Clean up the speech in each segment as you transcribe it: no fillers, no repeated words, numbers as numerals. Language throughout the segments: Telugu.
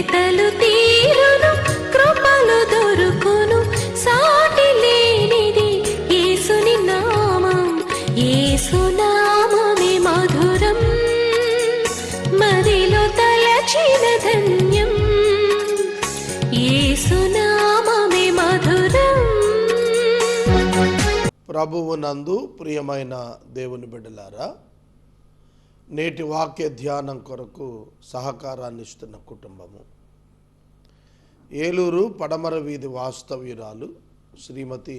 వెతలు తీరును, కృపలు దొరుకును, సాటి లేనిది యేసుని నామం. యేసునామమే మధురం, మదిలో తలచిన ధన్యం. యేసునామమే మధురం. ప్రభువునందు ప్రియమైన దేవుని బిడ్డలారా, నేటి వాక్య ధ్యానం కొరకు సహకారాన్ని ఇస్తున్న కుటుంబము ఏలూరు పడమర వీధి వాస్తవ్యురాలు శ్రీమతి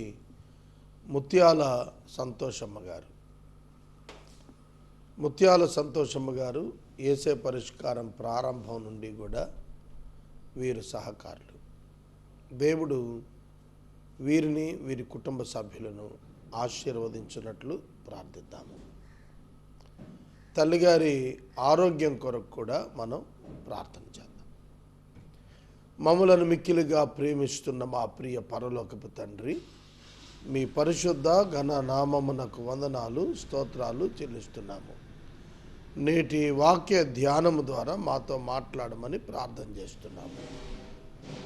ముత్యాల సంతోషమ్మ గారు. ముత్యాల సంతోషమ్మ గారు యేసే పరిష్కారం ప్రారంభం నుండి కూడా వీరు సహకారులు. దేవుడు వీరిని వీరి కుటుంబ సభ్యులను ఆశీర్వదించినట్లు ప్రార్థిద్దాము. తల్లిగారి ఆరోగ్యం కొరకు కూడా మనం ప్రార్థన చేద్దాం. మమ్మలను మిక్కిలిగా ప్రేమిస్తున్న మా ప్రియ పరలోకపు తండ్రి, మీ పరిశుద్ధ ఘన నామమునకు వందనాలు స్తోత్రాలు చెల్లిస్తున్నాము. నేటి వాక్య ధ్యానము ద్వారా మాతో మాట్లాడమని ప్రార్థన చేస్తున్నాము.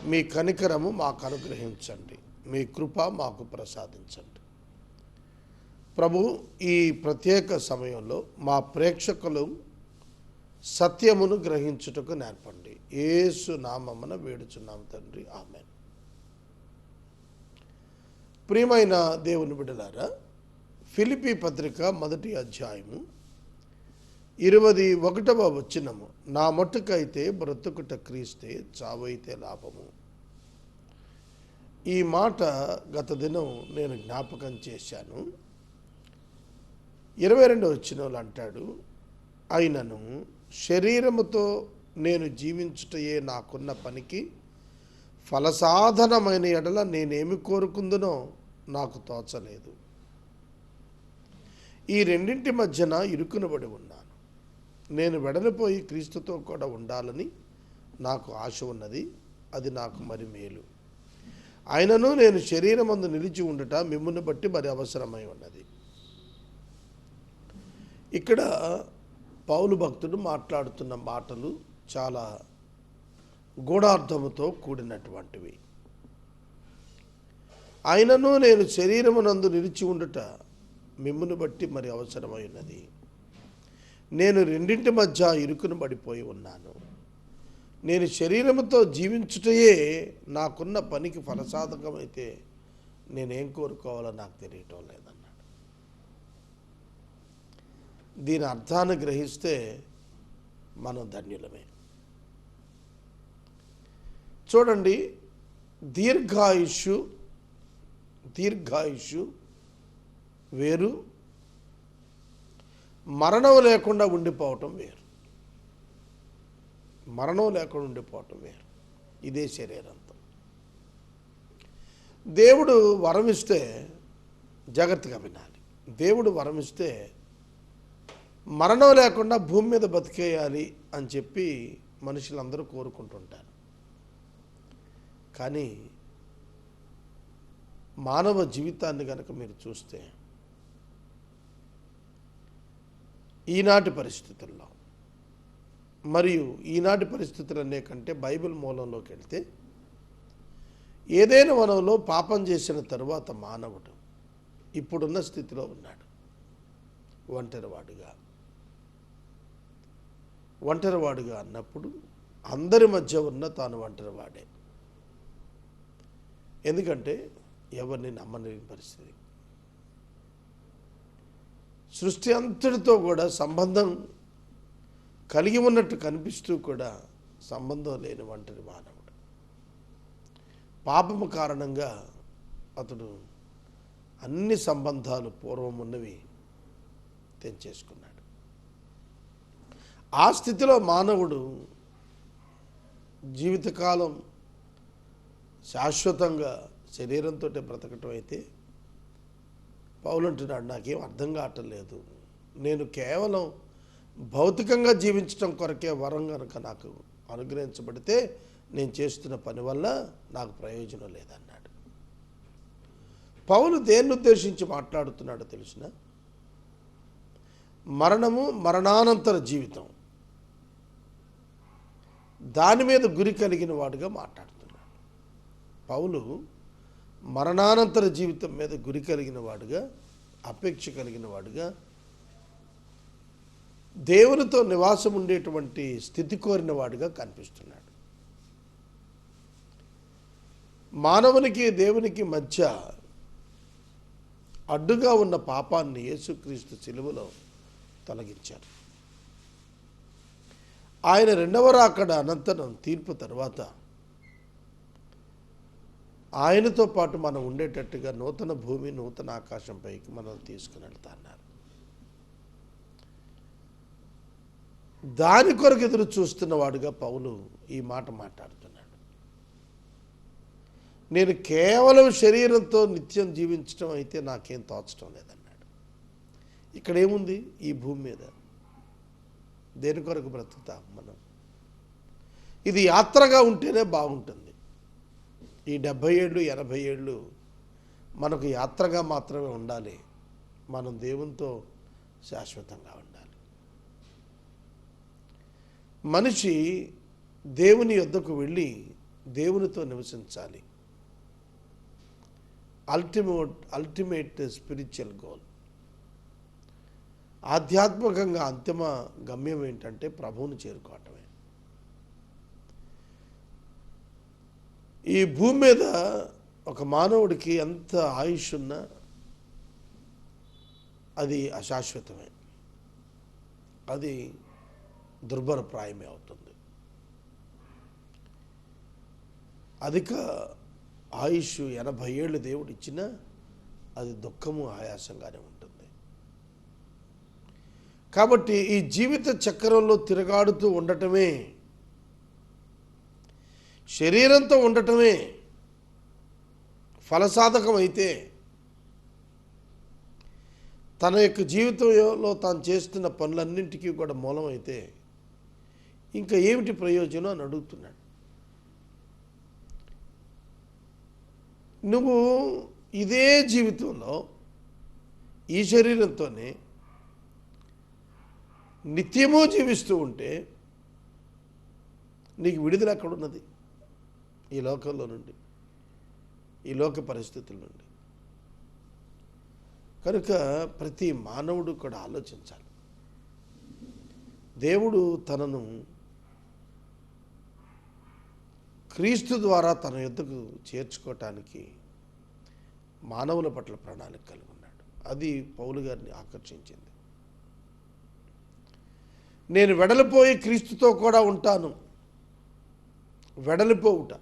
మీ కనికరము మాకు అనుగ్రహించండి, మీ కృప మాకు ప్రసాదించండి. ప్రభు, ఈ ప్రత్యేక సమయంలో మా ప్రేక్షకులు సత్యమును గ్రహించుటకు నేర్పండి. యేసు నామమున వేడుచున్నాం తండ్రి, ఆమేన్. ప్రియమైన దేవుని బిడ్డలారా, ఫిలిప్పీ పత్రిక 1వ అధ్యాయము 21వ వచనము, నా మట్టుకైతే బ్రతుకుట క్రీస్తే, చావైతే లాభము. ఈ మాట గత దినం నేను జ్ఞాపకం చేశాను. 22వ వచనంలో అంటాడు, అయినను శరీరముతో నేను జీవించుటయే నాకున్న పనికి ఫలసాధనమైన ఎడల నేనేమి కోరుకుందునో నాకు తోచలేదు. ఈ రెండింటి మధ్యన ఇరుకునబడి ఉన్నాను. నేను వెడలిపోయి క్రీస్తుతో కూడా ఉండాలని నాకు ఆశ ఉన్నది, అది నాకు మరి మేలు. అయినను నేను శరీరమందు నిలిచి ఉండుట మిమ్మును బట్టి మరి అవసరమై ఉన్నది. ఇక్కడ పౌలు భక్తుడు మాట్లాడుతున్న మాటలు చాలా గూఢార్థముతో కూడినటువంటివి. అయినను నేను శరీరమునందు నిలిచి ఉండుట మిమ్మును బట్టి మరి అవసరమై ఉన్నది. నేను రెండింటి మధ్య ఇరుకును పడిపోయి ఉన్నాను. నేను శరీరముతో జీవించుటయే నాకున్న పనికి ఫలసాధకమైతే నేనేం కోరుకోవాలో నాకు తెలియటం లేదన్నాడు. దీని అర్థాన్ని గ్రహిస్తే మనం ధన్యులమే. చూడండి, దీర్ఘాయుషు వేరు, మరణం లేకుండా ఉండిపోవటం వేరు. మరణం లేకుండా ఉండిపోవటం వేరు. ఇదే శరీరంతో. దేవుడు వరమిస్తే జాగ్రత్తగా వినాలి. దేవుడు వరమిస్తే మరణం లేకుండా భూమి మీద బతికేయాలి అని చెప్పి మనుషులందరూ కోరుకుంటుంటారు. కానీ మానవ జీవితాన్ని కనుక మీరు చూస్తే ఈనాటి పరిస్థితుల్లో, మరియు ఈనాటి పరిస్థితులనే కంటే బైబిల్ మూలంలోకి వెళ్తే, ఏదైనా వనంలో పాపం చేసిన తరువాత మానవుడు ఇప్పుడున్న స్థితిలో ఉన్నాడు. ఒంటరివాడుగా అన్నప్పుడు అందరి మధ్య ఉన్న తాను ఒంటరివాడే. ఎందుకంటే ఎవరిని నమ్మలేని పరిస్థితి. సృష్టి అంతటితో కూడా సంబంధం కలిగి ఉన్నట్టు కనిపిస్తూ కూడా సంబంధం లేని ఒంటరి మానవుడు. పాపము కారణంగా అతడు అన్ని సంబంధాలు పూర్వం ఉన్నవి తెంచేసుకున్నాడు. ఆ స్థితిలో మానవుడు జీవితకాలం శాశ్వతంగా శరీరంతో బ్రతకటం అయితే, పౌలు అంటున్నాడు, నాకేం అర్థం కావటం లేదు. నేను కేవలం భౌతికంగా జీవించడం కొరకే వరం కనుక నాకు అనుగ్రహించబడితే నేను చేస్తున్న పని వల్ల నాకు ప్రయోజనం లేదన్నాడు. పౌలు దేన్ని ఉద్దేశించి మాట్లాడుతున్నాడో తెలిసిన, మరణము, మరణానంతర జీవితం, దాని మీద గురి కలిగిన వాడుగా మాట్లాడుతున్నాడు. పౌలు మరణానంతర జీవితం మీద గురి కలిగిన వాడుగా, అపేక్ష కలిగిన వాడుగా, దేవునితో నివాసం ఉండేటువంటి స్థితి కోరిన వాడుగా కనిపిస్తున్నాడు. మానవునికి దేవునికి మధ్య అడ్డుగా ఉన్న పాపాన్ని యేసుక్రీస్తు శిలువలో తొలగించారు. ఆయన రెండవ రాకడ అనంతరం తీర్పు తర్వాత ఆయనతో పాటు మనం ఉండేటట్టుగా నూతన భూమి నూతన ఆకాశంపైకి మనం తీసుకుని వెళ్తాన్నారు. దాని కొరకు ఎదురు చూస్తున్న వాడుగా పౌలు ఈ మాట మాట్లాడుతున్నాడు. నేను కేవలం శరీరంతో నిత్యం జీవించడం అయితే నాకేం తోచడం లేదన్నాడు. ఇక్కడ ఏముంది? ఈ భూమి మీద దేని కొరకు బ్రతుకుతాం మనం? ఇది యాత్రగా ఉంటేనే బాగుంటుంది. ఈ 70 ఏళ్ళు 80 ఏళ్ళు మనకు యాత్రగా మాత్రమే ఉండాలి. మనం దేవునితో శాశ్వతంగా ఉండాలి. మనిషి దేవుని యొద్దకు వెళ్ళి దేవునితో నివసించాలి. అల్టిమేట్ స్పిరిచువల్ గోల్, ఆధ్యాత్మికంగా అంతిమ గమ్యం ఏంటంటే ప్రభువుని చేరుకోవటమే. ఈ భూమి మీద ఒక మానవుడికి ఎంత ఆయుష్ ఉన్నా అది అశాశ్వతమే, అది దుర్భరప్రాయమే అవుతుంది. అధిక ఆయుష్ 80 ఏళ్ళు దేవుడు ఇచ్చినా అది దుఃఖము ఆయాసంగానే ఉంటుంది. కాబట్టి ఈ జీవిత చక్రంలో తిరగాడుతూ ఉండటమే, శరీరంతో ఉండటమే ఫలసాధకం అయితే, తన యొక్క జీవితంలో తాను చేస్తున్న పనులన్నింటికీ కూడా మూలమైతే ఇంకా ఏమిటి ప్రయోజనం అని అడుగుతున్నాడు. నువ్వు ఇదే జీవితంలో ఈ శరీరంతోనే నిత్యము జీవిస్తూ ఉంటే నీకు విడుదల ఎక్కడున్నది? ఈ లోకంలో నుండి, ఈ లోక పరిస్థితుల నుండి. కనుక ప్రతి మానవుడు కూడా ఆలోచించాలి. దేవుడు తనను క్రీస్తు ద్వారా తన యొద్దకు చేర్చుకోవటానికి మానవుల పట్ల ప్రణాళిక కలిగి ఉన్నాడు. అది పౌలు గారిని ఆకర్షించింది. నేను వెడలిపోయి క్రీస్తుతో కూడా ఉంటాను. వెడలిపోవుట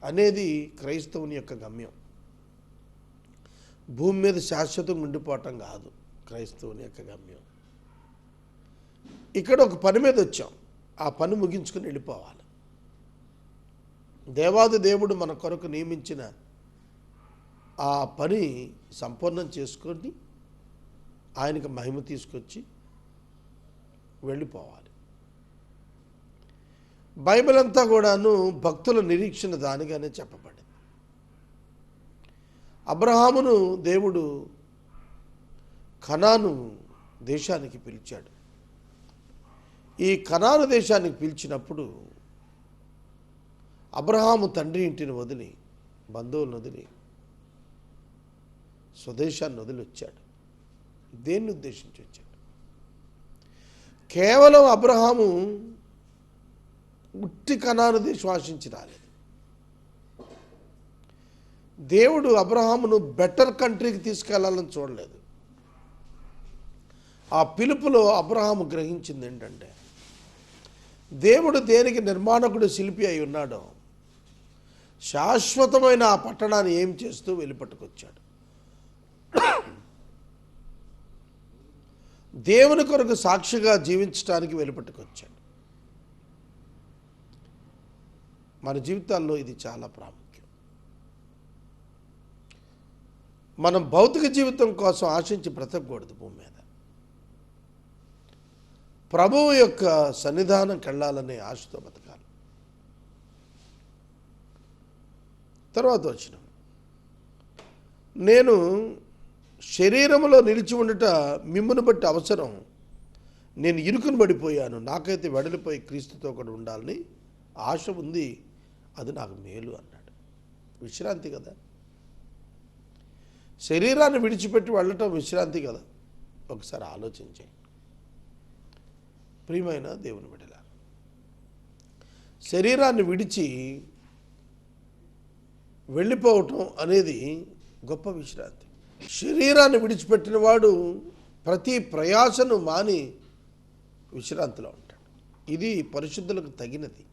అనేది క్రైస్తవుని యొక్క గమ్యం. భూమి మీద శాశ్వతంగా ఉండిపోవటం కాదు క్రైస్తవుని యొక్క గమ్యం. ఇక్కడ ఒక పని మీద వచ్చాం, ఆ పని ముగించుకొని వెళ్ళిపోవాలి. దేవాది దేవుడు మన కొరకు నియమించిన ఆ పని సంపూర్ణం చేసుకొని ఆయనకు మహిమ తీసుకొచ్చి వెళ్ళిపోవాలి. బైబిల్ అంతా కూడాను భక్తుల నిరీక్షణ దానిగానే చెప్పబడింది. అబ్రహామును దేవుడు కనాను దేశానికి పిలిచాడు. ఈ కనాను దేశానికి పిలిచినప్పుడు అబ్రహాము తండ్రి ఇంటిని వదిలి, బంధువులను వదిలి, స్వదేశాన్ని వదిలి వచ్చాడు. దేన్ని ఉద్దేశించి వచ్చాడు? కేవలం అబ్రహాము ఉట్టి కనాను దేశం ఆశించి రాలేదు. దేవుడు అబ్రహామును బెటర్ కంట్రీకి తీసుకెళ్లాలని చూడలేదు. ఆ పిలుపులో అబ్రహాము గ్రహించింది ఏంటంటే, దేవుడు దేనికి నిర్మాణకుడు శిల్పి అయి ఉన్నాడో శాశ్వతమైన ఆ పట్టణాన్ని ఏం చేస్తూ వెలిపట్టుకొచ్చాడు. దేవుని కొరకు సాక్షిగా జీవించడానికి వెలిపట్టుకొచ్చాడు. మన జీవితాల్లో ఇది చాలా ప్రాముఖ్యం. మనం భౌతిక జీవితం కోసం ఆశించి బ్రతకూడదు. భూమి మీద ప్రభువు యొక్క సన్నిధానంకి వెళ్ళాలనే ఆశతో బతకాలి. తర్వాత వచ్చిన నేను శరీరములో నిలిచి ఉండుట మిమ్మును బట్టి అవసరం, నేను ఇరుకును పడిపోయాను, నాకైతే వెడలిపోయి క్రీస్తుతో కూడా ఉండాలని ఆశ ఉంది, అది నాకు మేలు అన్నాడు. విశ్రాంతి కదా, శరీరాన్ని విడిచిపెట్టి వెళ్ళటం విశ్రాంతి కదా. ఒకసారి ఆలోచించండి ప్రియమైన దేవుని బిడ్డలారా. శరీరాన్ని విడిచి వెళ్ళిపోవటం అనేది గొప్ప విశ్రాంతి. శరీరాన్ని విడిచిపెట్టిన వాడు ప్రతి ప్రయాసను మాని విశ్రాంతిలో ఉంటాడు. ఇది పరిశుద్ధులకు తగినది.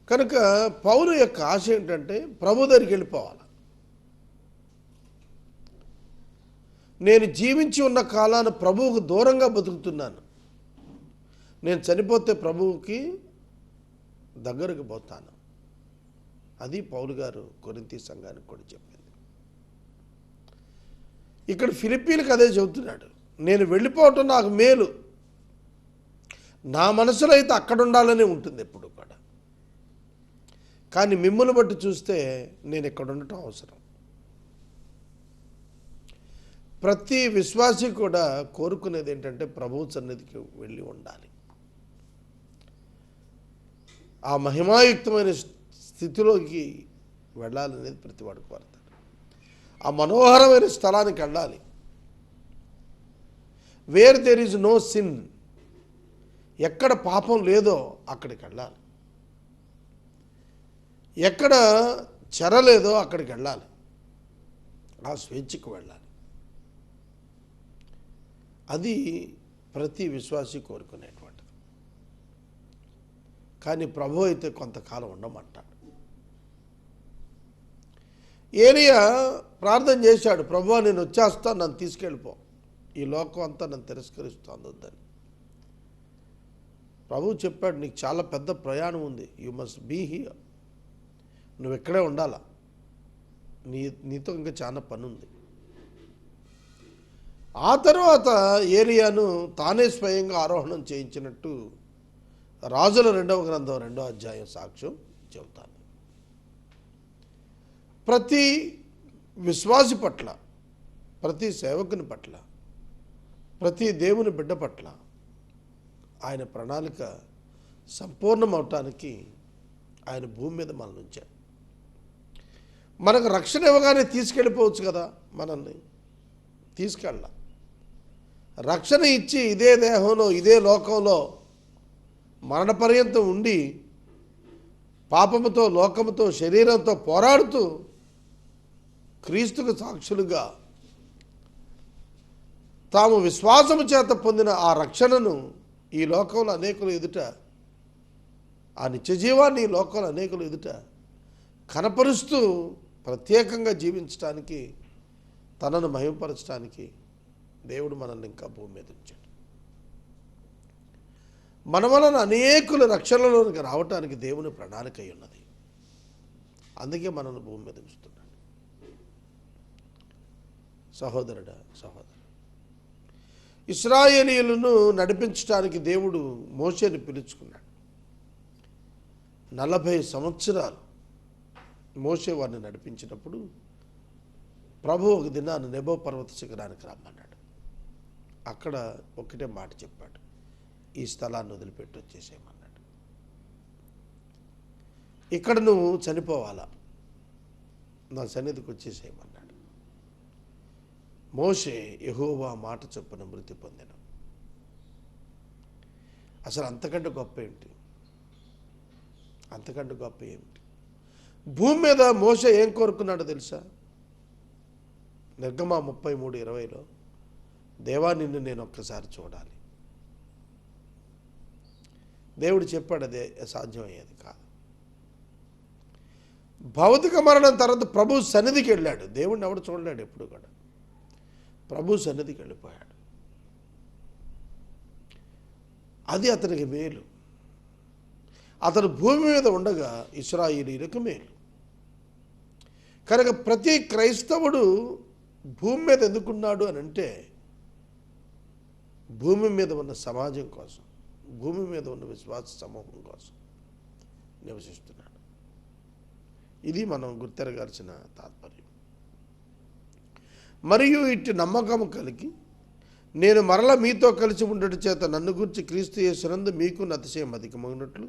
కనుక పౌలు యొక్క ఆశ ఏంటంటే ప్రభు దగ్గరికి వెళ్ళిపోవాలి. నేను జీవించి ఉన్న కాలాన ప్రభువుకు దూరంగా బతుకుతున్నాను, నేను చనిపోతే ప్రభువుకి దగ్గరకు పోతాను. అది పౌలు గారు కొరింథీ సంఘానికి కూడా చెప్పింది. ఇక్కడ ఫిలిప్పీలకు అదే చెబుతున్నాడు, నేను వెళ్ళిపోవటం నాకు మేలు, నా మనసులో అయితే అక్కడ ఉండాలని ఉంటుంది ఎప్పుడు కూడా, కానీ మిమ్మల్ని బట్టి చూస్తే నేను ఇక్కడ ఉండటం అవసరం. ప్రతి విశ్వాసి కూడా కోరుకునేది ఏంటంటే ప్రభువు సన్నిధికి వెళ్ళి ఉండాలి. ఆ మహిమాయుక్తమైన స్థితిలోకి వెళ్ళాలనేది ప్రతి వాడు కోరుతాడు. ఆ మనోహరమైన స్థలానికి వెళ్ళాలి. Where there is no sin, ఎక్కడ పాపం లేదో అక్కడికి వెళ్ళాలి, ఎక్కడ చెర లేదో అక్కడికి వెళ్ళాలి, ఆ స్వేచ్ఛకు వెళ్ళాలి. అది ప్రతి విశ్వాసి కోరుకునేటువంటిది. కానీ ప్రభు అయితే కొంతకాలం ఉండమంటాడు. ఏలియా ప్రార్థన చేశాడు, ప్రభువా నేను వచ్చేస్తాను, నన్ను తీసుకెళ్ళిపో, ఈ లోకం అంతా నన్ను తిరస్కరిస్తుంది వద్దని. ప్రభు చెప్పాడు, నీకు చాలా పెద్ద ప్రయాణం ఉంది, యు మస్ట్ బీ హియర్, నువ్వు ఇక్కడే ఉండాలా, నీతో ఇంకా చాలా పని ఉంది. ఆ తర్వాత ఏలియాను తానే స్వయంగా ఆరోహణం చేయించినట్టు రాజుల 2వ గ్రంథం 2వ అధ్యాయం సాక్ష్యం చెబుతాను. ప్రతి విశ్వాసి పట్ల, ప్రతి సేవకుని పట్ల, ప్రతి దేవుని బిడ్డ పట్ల ఆయన ప్రణాళిక సంపూర్ణమవటానికి ఆయన భూమి మీద మనల్ని ఉంచాడు. మనకు రక్షణ ఇవ్వగానే తీసుకెళ్ళిపోవచ్చు కదా, మనల్ని తీసుకెళ్ళ, రక్షణ ఇచ్చి ఇదే దేహంలో ఇదే లోకంలో మరణ పర్యంతం ఉండి పాపముతో లోకముతో శరీరంతో పోరాడుతూ క్రీస్తుకు సాక్షులుగా తాము విశ్వాసము చేత పొందిన ఆ రక్షణను ఈ లోకంలో అనేకులు ఎదుట, ఆ నిత్యజీవాన్ని ఈ లోకంలో అనేకులు ఎదుట కనపరుస్తూ ప్రత్యేకంగా జీవించడానికి, తనను మహిమపరచడానికి దేవుడు మనల్ని ఇంకా భూమి మీద ఉంచాడు. మన వలన అనేకులు రక్షణలోనికి రావటానికి దేవుని ప్రణాళిక అయి ఉన్నది. అందుకే మనల్ని భూమి మీద ఉంచుతున్నాడు. సహోదరుడా, సహోదరు, ఇశ్రాయేలీయులను నడిపించడానికి దేవుడు మోషేని పిలుచుకున్నాడు. 40 సంవత్సరాలు మోషే వారిని నడిపించినప్పుడు ప్రభు ఒక దినాన్ని నెబో పర్వత శిఖరానికి రమ్మన్నాడు. అక్కడ ఒకటే మాట చెప్పాడు, ఈ స్థలాన్ని వదిలిపెట్టి వచ్చేసేయమన్నాడు. ఇక్కడ నువ్వు చనిపోవాలా, నా సన్నిధికి వచ్చేసేయమన్నాడు. మోషే యెహోవా మాట చొప్పున మృతి పొందెను. అసలు అంతకంటే గొప్ప ఏంటి, అంతకంటే గొప్ప ఏమిటి? భూమి మీద మోషే ఏం కోరుకున్నాడో తెలుసా? నిర్గమ 33:20లో దేవా నిన్ను నేను ఒక్కసారి చూడాలి. దేవుడు చెప్పాడు, అదే సాధ్యమయ్యేది కాదు. భౌతిక మరణం తర్వాత ప్రభు సన్నిధికి వెళ్ళాడు. దేవుడిని ఎవడు చూడలేడు ఎప్పుడు కూడా. ప్రభు సన్నిధికి వెళ్ళిపోయాడు. అది అతనికి మేలు. అతను భూమి మీద ఉండగా ఇశ్రాయేలీయులకు మేలు. కనుక ప్రతి క్రైస్తవుడు భూమి మీద ఎందుకున్నాడు అని అంటే, భూమి మీద ఉన్న సమాజం కోసం, భూమి మీద ఉన్న విశ్వాస సమూహం కోసం నివసిస్తున్నాడు. ఇది మనం గుర్తెరగాల్సిన తాత్పర్యం. మరియు ఇటు నమ్మకం కలిగి నేను మరలా మీతో కలిసి ఉండటం చేత నన్ను గురించి క్రీస్తు యేసునందు మీకు అతిశయం అధికమైనట్లు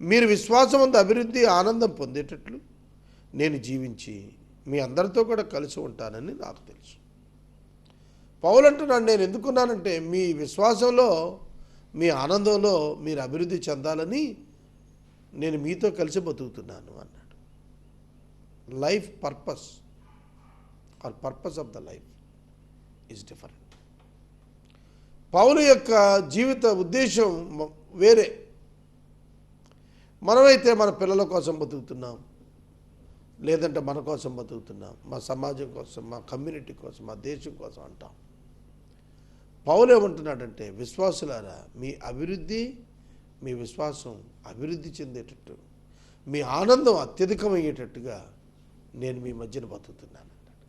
మీరు విశ్వాసమందు అభివృద్ధి ఆనందం పొందేటట్లు నేను జీవించి మీ అందరితో కూడా కలిసి ఉంటానని నాకు తెలుసు. పౌలు అంటున్నాడు, నేను ఎందుకున్నానంటే మీ విశ్వాసంలో మీ ఆనందంలో మీరు అభివృద్ధి చెందాలని నేను మీతో కలిసి బతుకుతున్నాను అన్నాడు. Life purpose or purpose of the life is different. పౌలు యొక్క జీవిత ఉద్దేశం వేరే. మనమైతే మన పిల్లల కోసం బతుకుతున్నాం, లేదంటే మన కోసం బతుకుతున్నాం, మా సమాజం కోసం, మా కమ్యూనిటీ కోసం, మా దేశం కోసం అంటాం. పౌలు ఏమంటున్నాడంటే, విశ్వాసులారా మీ అభివృద్ధి, మీ విశ్వాసం అభివృద్ధి చెందేటట్టు, మీ ఆనందం అత్యధికమయ్యేటట్టుగా నేను మీ మధ్యన బతుకుతున్నాను అన్నాడు.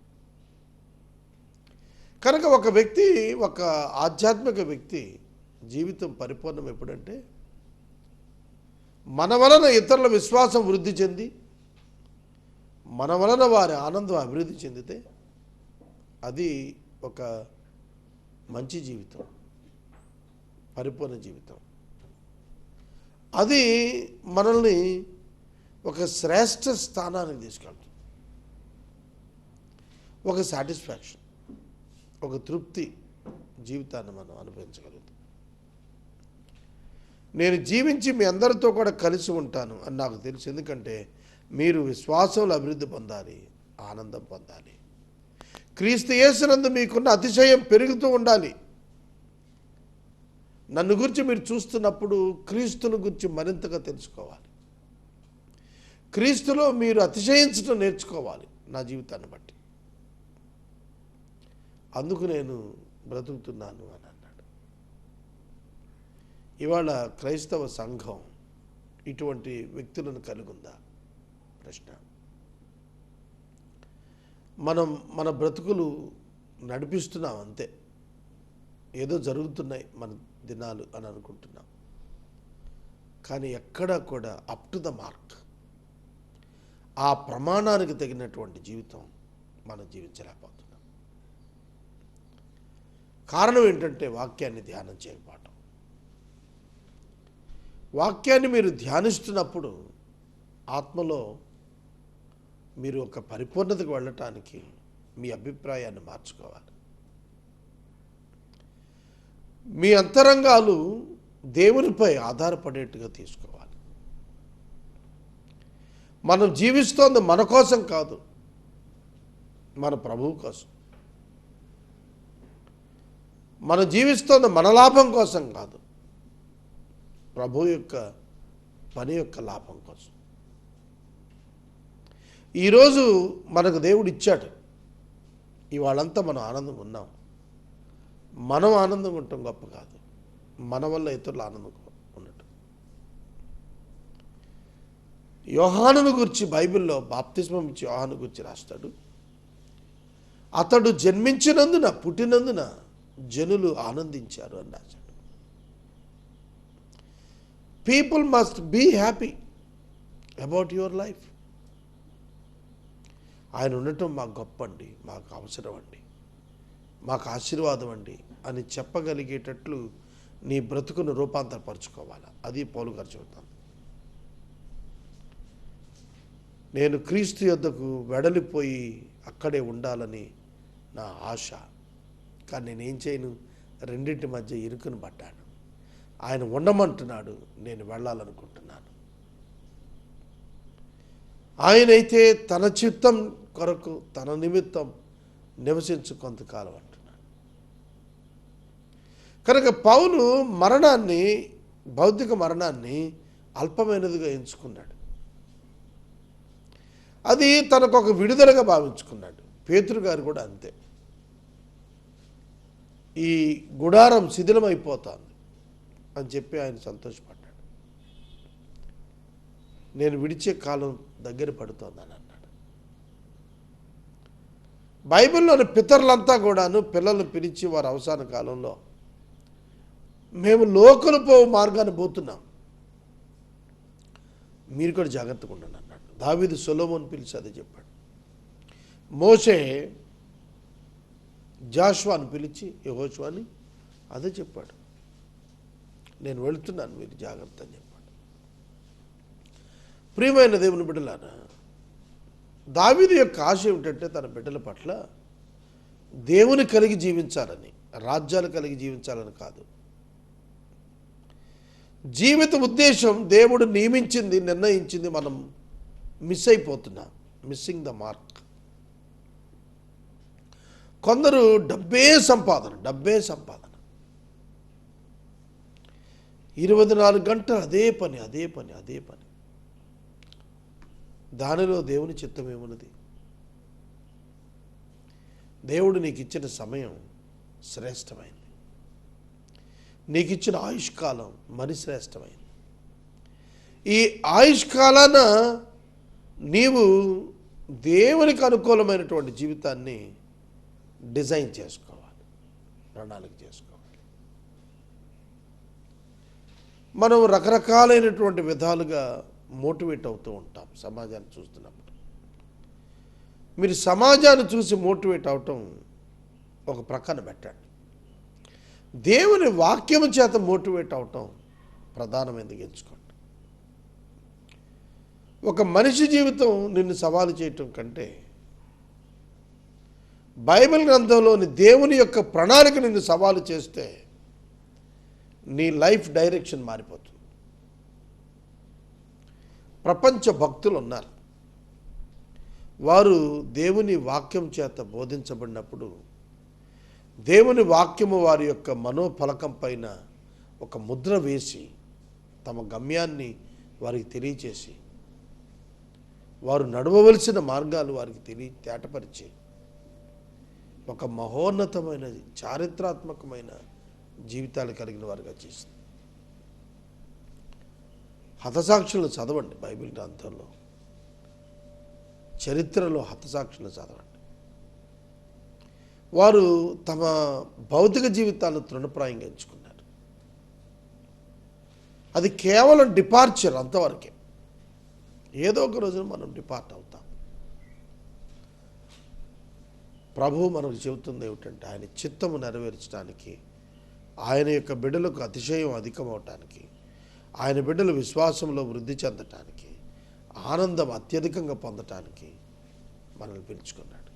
కనుక ఒక వ్యక్తి, ఒక ఆధ్యాత్మిక వ్యక్తి జీవితం పరిపూర్ణం ఎప్పుడంటే మన వలన ఇతరుల విశ్వాసం వృద్ధి చెంది మన వలన వారి ఆనందం అభివృద్ధి చెందితే అది ఒక మంచి జీవితం, పరిపూర్ణ జీవితం. అది మనల్ని ఒక శ్రేష్ఠ స్థానానికి తీసుకెళ్తుంది. ఒక సాటిస్ఫాక్షన్, ఒక తృప్తి జీవితాన్ని మనం అనుభవించగలుగుతాం. నేను జీవించి మీ అందరితో కూడా కలిసి ఉంటాను అని నాకు తెలుసు. ఎందుకంటే మీరు విశ్వాసంలో అభివృద్ధి పొందాలి, ఆనందం పొందాలి. క్రీస్తు యేసునందు మీకున్న అతిశయం పెరుగుతూ ఉండాలి. నన్ను గురించి మీరు చూస్తున్నప్పుడు క్రీస్తుని గురించి మరింతగా తెలుసుకోవాలి. క్రీస్తులో మీరు అతిశయించడం నేర్చుకోవాలి నా జీవితాన్ని బట్టి. అందుకు నేను బ్రతుకుతున్నాను అని అన్నాడు. ఇవాళ క్రైస్తవ సంఘం ఇటువంటి వ్యక్తులను కలిగి ఉందా? ప్రశ్న. మనం మన బ్రతుకులు నడిపిస్తున్నాం అంతే, ఏదో జరుగుతున్నాయి మన దినాలు అని అనుకుంటున్నాం. కానీ ఎక్కడా కూడా అప్ టు ద మార్క్, ఆ ప్రమాణానికి తగినటువంటి జీవితం మనం జీవించలేకపోతున్నాం. కారణం ఏంటంటే వాక్యాన్ని ధ్యానం చేయకపోవటం. వాక్యాన్ని మీరు ధ్యానిస్తున్నప్పుడు ఆత్మలో మీరు ఒక పరిపూర్ణతకు వెళ్ళటానికి మీ అభిప్రాయాన్ని మార్చుకోవాలి. మీ అంతరంగాలు దేవునిపై ఆధారపడేట్టుగా తీసుకోవాలి. మనం జీవిస్తోంది మన కోసం కాదు, మన ప్రభువు కోసం. మనం జీవిస్తోంది మన లాభం కోసం కాదు, ప్రభు యొక్క పని యొక్క లాభం కోసం. ఈరోజు మనకు దేవుడు ఇచ్చాడు, ఇవాళంతా మనం ఆనందంగా ఉన్నాం. మనం ఆనందంగా ఉండటం గొప్ప కాదు, మన వల్ల ఇతరులు ఆనందంగా ఉండటం. యోహానును గురించి బైబిల్లో బాప్తిస్మం ఇచ్చి యోహాను గురించి రాస్తాడు. అతడు జన్మించినందున, పుట్టినందున జనులు ఆనందించారు అని రాశాడు. People must be happy about your life. ఆయన ఉండటం మాకు గొప్ప అండి, మాకు అవసరం అండి, మాకు ఆశీర్వాదం అండి అని చెప్పగలిగేటట్లు నీ బ్రతుకును రూపాంతరపరచుకోవాలి. అది పౌలు గారు చెబుతాను. నేను క్రీస్తు యొద్దకు వెడలిపోయి అక్కడే ఉండాలని నా ఆశ. కానీ నేనేం చేయను, రెండింటి మధ్య ఇరుకును పడ్డాను. ఆయన ఉండమంటున్నాడు, నేను వెళ్ళాలనుకుంటున్నాను. ఆయనైతే తన చిత్తం కొరకు తన నిమిత్తం నివసించు కొంతకాలం అంటున్నాడు. కనుక పౌలు మరణాన్ని, భౌతిక మరణాన్ని అల్పమైనదిగా ఎంచుకున్నాడు. అది తనకు ఒక విడుదలగా భావించుకున్నాడు. పేతురు గారు కూడా అంతే. ఈ గుడారం శిథిలమైపోతుంది అని చెప్పి ఆయన సంతోషపడ్డాడు. నేను విడిచే కాలం దగ్గర పడుతోందని అన్నాడు. బైబిల్లోని పితరులంతా కూడాను పిల్లలను పిలిచి వారి అవసాన కాలంలో మేము లోకలు పోవు మార్గాన్ని పోతున్నాం, మీరు కూడా జాగ్రత్తగా ఉండండి అన్నాడు. దావీదు సొలొమోను పిలిచి అదే చెప్పాడు. మోషే జాషువాను పిలిచి యెహోషువని అదే చెప్పాడు, నేను వెళుతున్నాను, మీరు జాగ్రత్త అని చెప్పాడు. ప్రియమైన దేవుని బిడ్డలారా, దావీదు యొక్క ఆశ ఏమిటంటే తన బిడ్డల పట్ల దేవుని కలిగి జీవించాలని, రాజ్యాలు కలిగి జీవించాలని కాదు. జీవిత ఉద్దేశం దేవుడు నియమించింది, నిర్ణయించింది, మనం మిస్ అయిపోతున్నాం, మిస్సింగ్ ద మార్క్. కొందరు డబ్బే సంపాదన 24 గంటలు అదే పని. దానిలో దేవుని చిత్తం ఏమున్నది? దేవుడు నీకు ఇచ్చిన సమయం శ్రేష్టమైంది, నీకు ఇచ్చిన ఆయుష్కాలం మరి శ్రేష్టమైంది. ఈ ఆయుష్కాలాన నీవు దేవునికి అనుకూలమైనటువంటి జీవితాన్ని డిజైన్ చేసుకోవాలి, ప్రణాళిక చేసుకోవాలి. మనం రకరకాలైనటువంటి విధాలుగా మోటివేట్ అవుతూ ఉంటాం సమాజాన్ని చూస్తున్నప్పుడు. మీరు సమాజాన్ని చూసి మోటివేట్ అవటం ఒక ప్రక్కన పెట్టండి, దేవుని వాక్యము చేత మోటివేట్ అవటం ప్రధానమైనది ఎంచుకోండి. ఒక మనిషి జీవితం నిన్ను సవాలు చేయటం కంటే బైబిల్ గ్రంథంలోని దేవుని యొక్క ప్రణాళిక నిన్ను సవాలు చేస్తే నీ లైఫ్ డైరెక్షన్ మారిపోతుంది. ప్రపంచ భక్తులు ఉన్నారు, వారు దేవుని వాక్యం చేత బోధించబడినప్పుడు దేవుని వాక్యము వారి యొక్క మనోఫలకం పైన ఒక ముద్ర వేసి తమ గమ్యాన్ని వారికి తెలియచేసి వారు నడవవలసిన మార్గాలు వారికి తేటపరిచి ఒక మహోన్నతమైన చారిత్రాత్మకమైన జీవితాలు కలిగిన వారుగా చేస్తుంది. హతసాక్షులను చదవండి, బైబిల్ గ్రంథంలో చరిత్రలో హతసాక్షులను చదవండి. వారు తమ భౌతిక జీవితాలను తృణప్రాయంగా ఎంచుకున్నారు. అది కేవలం డిపార్చర్, అంతవరకే. ఏదో ఒక రోజున మనం డిపార్ట్ అవుతాం. ప్రభువు మనకు చెబుతుంది ఏమిటంటే ఆయన చిత్తము నెరవేర్చడానికి, ఆయన యొక్క బిడ్డలకు అతిశయం అధికమవటానికి, ఆయన బిడ్డలు విశ్వాసంలో వృద్ధి చెందటానికి, ఆనందం అత్యధికంగా పొందటానికి మనల్ని పిలుచుకున్నాడు.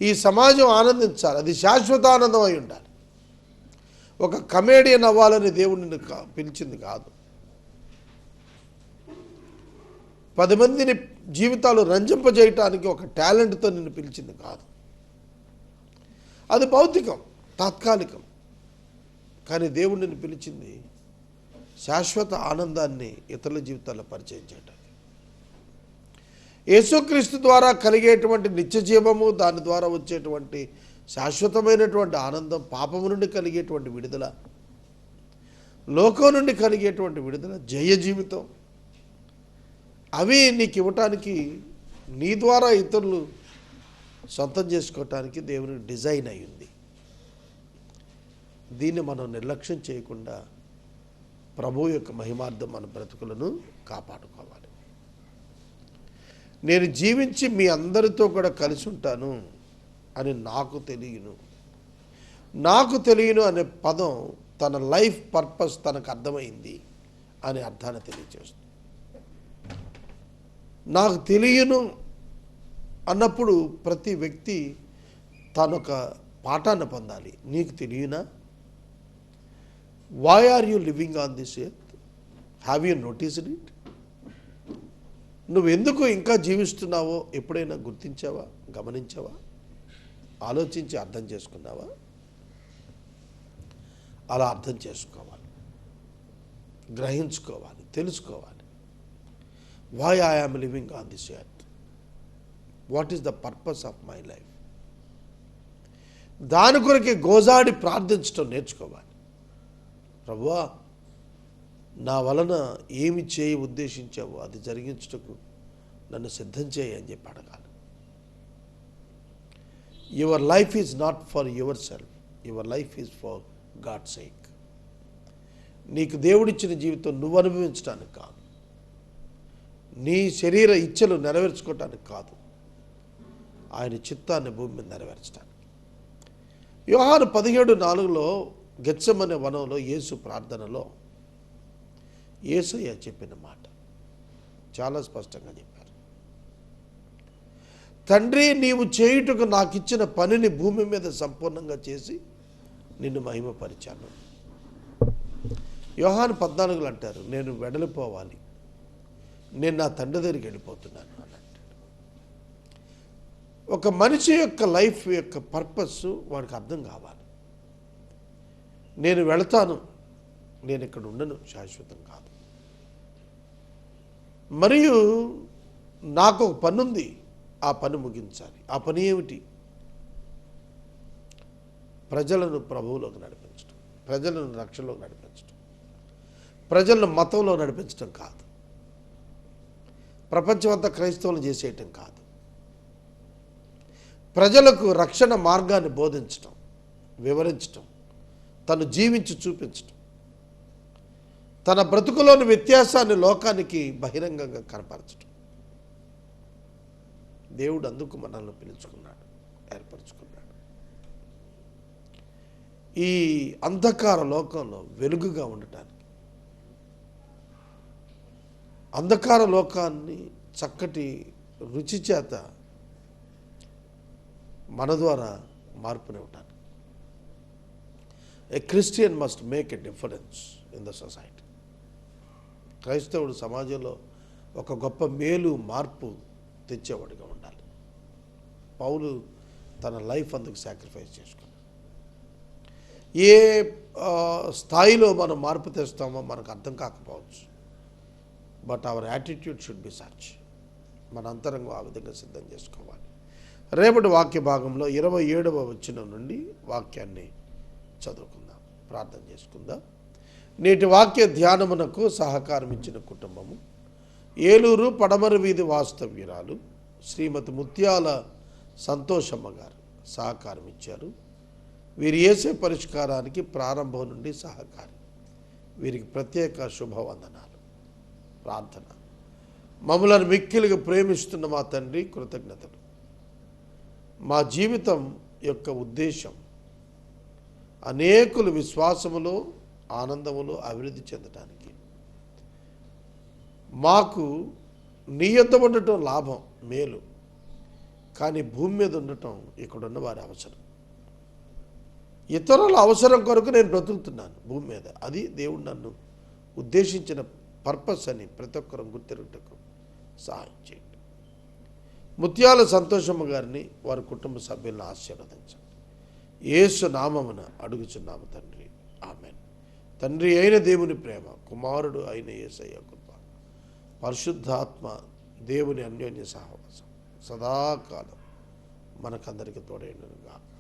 ఈ సమాజం ఆనందించాలి, అది శాశ్వత ఆనందం అయి ఉండాలి. ఒక కమేడియన్ అవ్వాలని దేవుడిని పిలిచింది కాదు. 10 మందిని జీవితాలు రంజింపజేయటానికి ఒక టాలెంట్తో నిన్ను పిలిచింది కాదు. అది భౌతికం, తాత్కాలికం. కానీ దేవుడు నిన్ను పిలిచింది శాశ్వత ఆనందాన్ని ఇతరుల జీవితాల్లో పరిచయం చేయడానికి. యేసుక్రీస్తు ద్వారా కలిగేటువంటి నిత్య జీవము, దాని ద్వారా వచ్చేటువంటి శాశ్వతమైనటువంటి ఆనందం, పాపము నుండి కలిగేటువంటి విడుదల, లోకం నుండి కలిగేటువంటి విడుదల, జయ జీవితం, అవి నీకు ఇవ్వటానికి, నీ ద్వారా ఇతరులు సొంతం చేసుకోవటానికి దేవుని డిజైన్ అయ్యింది. దీన్ని మనం నిర్లక్ష్యం చేయకుండా ప్రభువు యొక్క మహిమార్థం మన బ్రతుకులను కాపాడుకోవాలి. నేను జీవించి మీ అందరితో కూడా కలిసి ఉంటాను అని నాకు తెలియను అనే పదం తన లైఫ్ పర్పస్ తనకు అర్థమైంది అనే అర్థాన్ని తెలియజేస్తుంది. నాకు తెలియను అన్నప్పుడు ప్రతి వ్యక్తి తనొక పాఠాన్ని పొందాలి. నీకు తెలియనా? Why are you living on this earth? Have you noticed it? నువ్వు ఎందుకు ఇంకా జీవిస్తున్నావో ఎప్పుడైనా గుర్తించావా, గమనించావా, ఆలోచించి అర్థం చేసుకున్నావా? అలా అర్థం చేసుకోవాలి, గ్రహించుకోవాలి, తెలుసుకోవాలి. Why I am living on this earth? What is the purpose of my life? దాని కొరకే గోజాడి ప్రార్థించడం నేర్చుకోవాలి. ప్రభువా, నా వలన ఏమి చేయి ఉద్దేశించావో అది జరిగించుటకు నన్ను సిద్ధం చేయి అని చెప్పి అడగాలి. Your life is not for your self, your life is for God sake. నీకు దేవుడిచ్చిన జీవితం నువ్వు అనుభవించడానికి కాదు, నీ శరీర ఇచ్చలు నెరవేర్చుకోవటానికి కాదు, ఆయన చిత్తాన్ని భూమి మీద నెరవేర్చడానికి. యోహాను 17:4 గెత్సెమనే వనంలో యేసు ప్రార్థనలో యేసయ్య చెప్పిన మాట చాలా స్పష్టంగా చెప్పారు. తండ్రి, నీవు చేయుటకు నాకు ఇచ్చిన పనిని భూమి మీద సంపూర్ణంగా చేసి నిన్ను మహిమపరిచాను. యోహాను 14 అంటారు, నేను వెడలిపోవాలి, నేను నా తండ్రి దగ్గరికి వెళ్ళిపోతున్నాను అని అంటాడు. ఒక మనిషి యొక్క లైఫ్ యొక్క పర్పస్ వాడికి అర్థం కావాలి. నేను వెళతాను, నేను ఇక్కడ ఉండను, శాశ్వతం కాదు. మరియు నాకు ఒక పని ఉంది, ఆ పని ముగించాలి. ఆ పని ఏమిటి? ప్రజలను ప్రభువులోకి నడిపించడం, ప్రజలను రక్షణలోకి నడిపించడం, ప్రజలను మతంలో నడిపించడం కాదు, ప్రపంచమంతా క్రైస్తవులు చేసేయటం కాదు, ప్రజలకు రక్షణ మార్గాన్ని బోధించటం, వివరించటం, తను జీవించి చూపించటం, తన బ్రతుకులోని వ్యత్యాసాన్ని లోకానికి బహిరంగంగా కనపరచడం. దేవుడు అందుకు మనల్ని పిలుచుకున్నాడు, ఏర్పరచుకున్నాడు. ఈ అంధకార లోకంలో వెలుగుగా ఉండటానికి, అంధకార లోకాన్ని చక్కటి రుచి చేత మన ద్వారా మార్పునివ్వటానికి. A Christian must make a difference in the society. క్రైస్తవుడు సమాజంలో ఒక గొప్ప మేలు మార్పు తెచ్చేవాడిగా ఉండాలి. పౌలు తన లైఫ్ అందుకు సాక్రిఫైస్ చేసుకున్నాడు. ఏ స్థాయిలో మనం మార్పు తెస్తామో మనకు అర్థం కాకపోవచ్చు, but our attitude should be such. మన అంతరంగం ఆ విధంగా సిద్ధం చేసుకోవాలి. రేపటి వాక్య భాగంలో 27వ వచనం నుండి వాక్యాన్ని చదువుకుందాం, ప్రార్థన చేసుకుందాం. నేటి వాక్య ధ్యానమునకు సహకారం ఇచ్చిన కుటుంబము ఏలూరు పడమర వీధి వాస్తవ్యురాలు శ్రీమతి ముత్యాల సంతోషమ్మ గారు సహకారం ఇచ్చారు. వీరు చేసే పరిష్కారానికి ప్రారంభం నుండి సహకారి. వీరికి ప్రత్యేక శుభవందనాలు. ప్రార్థన. మమ్మలను మిక్కిలిగా ప్రేమిస్తున్న మా తండ్రి, కృతజ్ఞతలు. మా జీవితం యొక్క ఉద్దేశం అనేకులు విశ్వాసములో, ఆనందములో అభివృద్ధి చెందడానికి, మాకు నీ యొద్ద ఉండటం లాభం, మేలు. కానీ భూమి మీద ఉండటం ఇక్కడున్న వారి అవసరం. ఇతరుల అవసరం కొరకు నేను బ్రతుకుతున్నాను భూమి మీద. అది దేవుడు నన్ను ఉద్దేశించిన పర్పస్ అని ప్రతి ఒక్కరూ గుర్తిరుటకు సహాయం చేయండి. ముత్యాల సంతోషమ్మ గారిని, వారి కుటుంబ సభ్యులను ఆశీర్వదించండి. యేసు నామమున అడుగుచున్నాము తండ్రి, ఆమేన్. తండ్రి అయిన దేవుని ప్రేమ, కుమారుడు అయిన యేసయ్య కృప, పరిశుద్ధాత్మ దేవుని అన్యోన్య సహవాసం సదాకాలం మనకందరికి తోడైనను గాక.